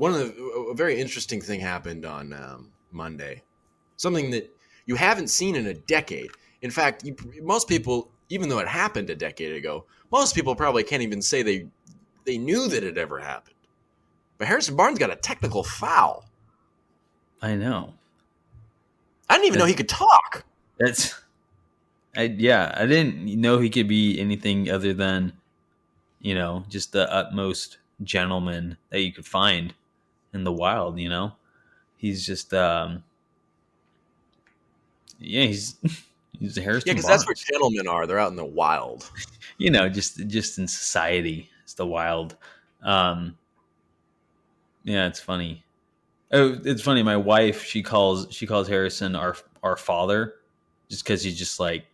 a very interesting thing happened on Monday. Something that you haven't seen in a decade. In fact, most people, even though it happened a decade ago, most people probably can't even say they knew that it ever happened. But Harrison Barnes got a technical foul. I know. I didn't even know he could talk. I didn't know he could be anything other than, just the utmost gentleman that you could find in the wild. He's just, he's a Harrison. Yeah, because that's what gentlemen are. They're out in the wild. Just in society, it's the wild. It's funny. Oh, it's funny. My wife, she calls Harrison our father, just because he's just like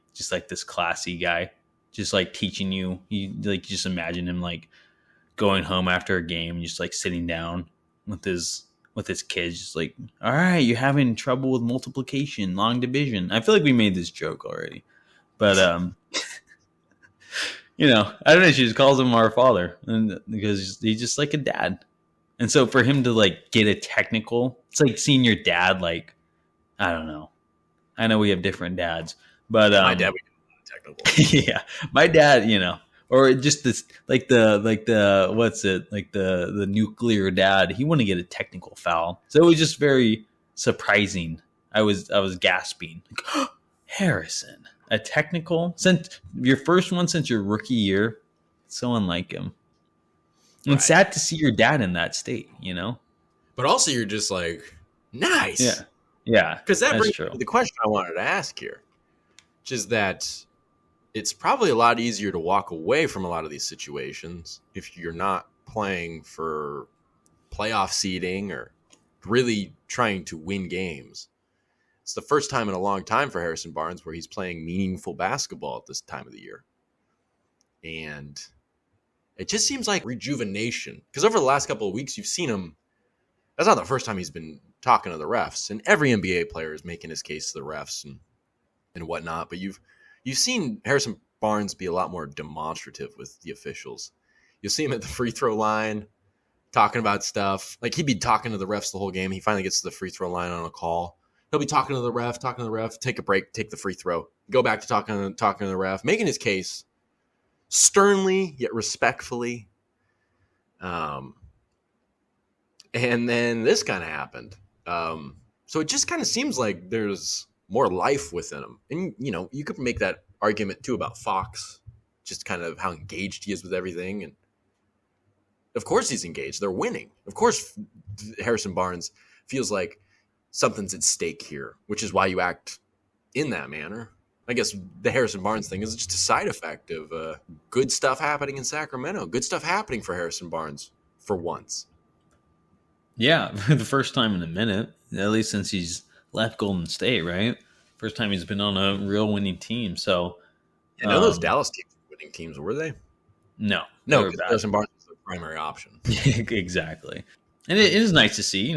this classy guy, just like teaching you. You just imagine him like going home after a game, just like sitting down with his kids, just like, all right, you're having trouble with multiplication, long division. I feel like we made this joke already, but I don't know. She just calls him our father, and because he's just like a dad. And so for him to like get a technical, it's like seeing your dad. Like, I don't know. I know we have different dads, but my dad would get technical. Yeah, my dad, or just this like the what's it, like the nuclear dad. He wanted to get a technical foul, so it was just very surprising. I was gasping, like, oh, Harrison, a technical, since your first one since your rookie year. So unlike him. Right. It's sad to see your dad in that state, But also, you're just like, nice. Yeah. Because that brings me to the question I wanted to ask here, which is that it's probably a lot easier to walk away from a lot of these situations if you're not playing for playoff seeding or really trying to win games. It's the first time in a long time for Harrison Barnes where he's playing meaningful basketball at this time of the year. And it just seems like rejuvenation. Because over the last couple of weeks, you've seen him. That's not the first time he's been talking to the refs. And every NBA player is making his case to the refs and whatnot. But you've seen Harrison Barnes be a lot more demonstrative with the officials. You'll see him at the free throw line talking about stuff. Like, he'd be talking to the refs the whole game. He finally gets to the free throw line on a call. He'll be talking to the ref, take a break, take the free throw, go back to talking to the ref, making his case sternly yet respectfully. And then this kind of happened. So it just kind of seems like there's more life within him. And, you could make that argument too about Fox, just kind of how engaged he is with everything. And of course he's engaged. They're winning. Of course Harrison Barnes feels like something's at stake here, which is why you act in that manner. I guess the Harrison Barnes thing is just a side effect of good stuff happening in Sacramento. Good stuff happening for Harrison Barnes for once. Yeah, the first time in a minute, at least since he's left Golden State, right? First time he's been on a real winning team. So, none of those Dallas teams were winning teams, were they? No, because Harrison Barnes was the primary option. Exactly, and it is nice to see.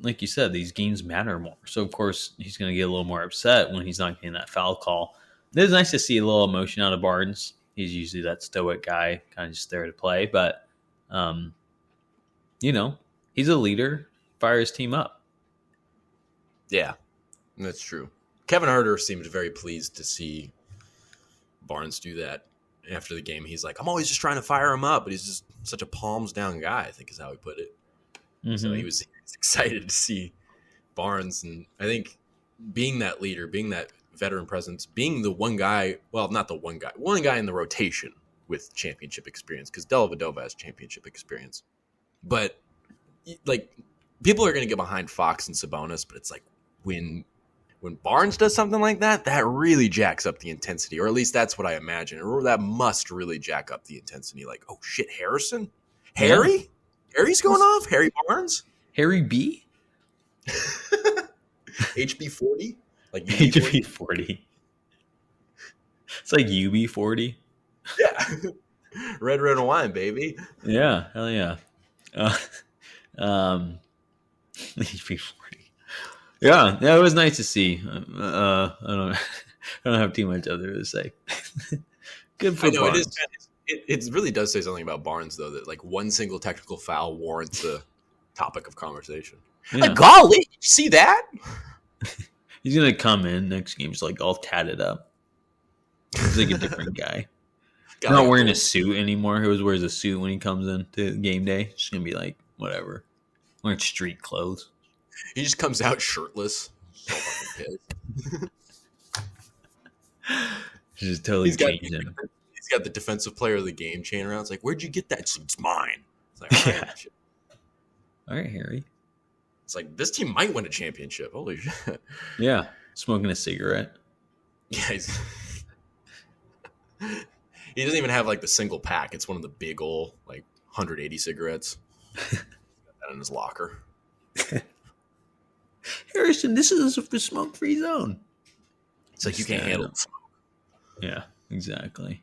Like you said, these games matter more. So, of course, he's going to get a little more upset when he's not getting that foul call. It is nice to see a little emotion out of Barnes. He's usually that stoic guy, kind of just there to play. But, he's a leader, fire his team up. Yeah, that's true. Kevin Huerter seemed very pleased to see Barnes do that after the game. He's like, I'm always just trying to fire him up, but he's just such a palms down guy, I think is how he put it. Mm-hmm. So he was excited to see Barnes. And I think being that leader, being that veteran presence, being the one guy, well, not the one guy in the rotation with championship experience, because Dellavedova has championship experience. But, like, people are going to get behind Fox and Sabonis, but it's like when Barnes does something like that, that really jacks up the intensity, or at least that's what I imagine. Or that must really jack up the intensity. Like, oh, shit, Harrison? Harry? Yeah. Harry's going off? Harry Barnes? Harry B? HB40? Like HB40. It's like UB40. Yeah. Red and wine, baby. Yeah, hell yeah. HB40. Yeah, it was nice to see. I don't have too much other to say. Good for Barnes. It really does say something about Barnes, though, that like one single technical foul warrants a topic of conversation. Yeah. Golly, did you see that? He's gonna come in next game, just like all tatted up. He's like a different guy. Got Not like wearing a gold- suit anymore. He always wears a suit when he comes in to game day. Just gonna be like, whatever. Wearing street clothes. He just comes out shirtless. So fucking pissed. Just totally changed him. He's got the defensive player of the game chain around. It's like, where'd you get that? It's mine. It's like, all right, Yeah. shit. All right, Harry. It's like this team might win a championship. Holy shit! Yeah, smoking a cigarette. Yeah, he doesn't even have like the single pack. It's one of the big old like 180 cigarettes. Got that in his locker. Harrison, this is the smoke-free zone. It's like you can't handle the smoke. Yeah, exactly.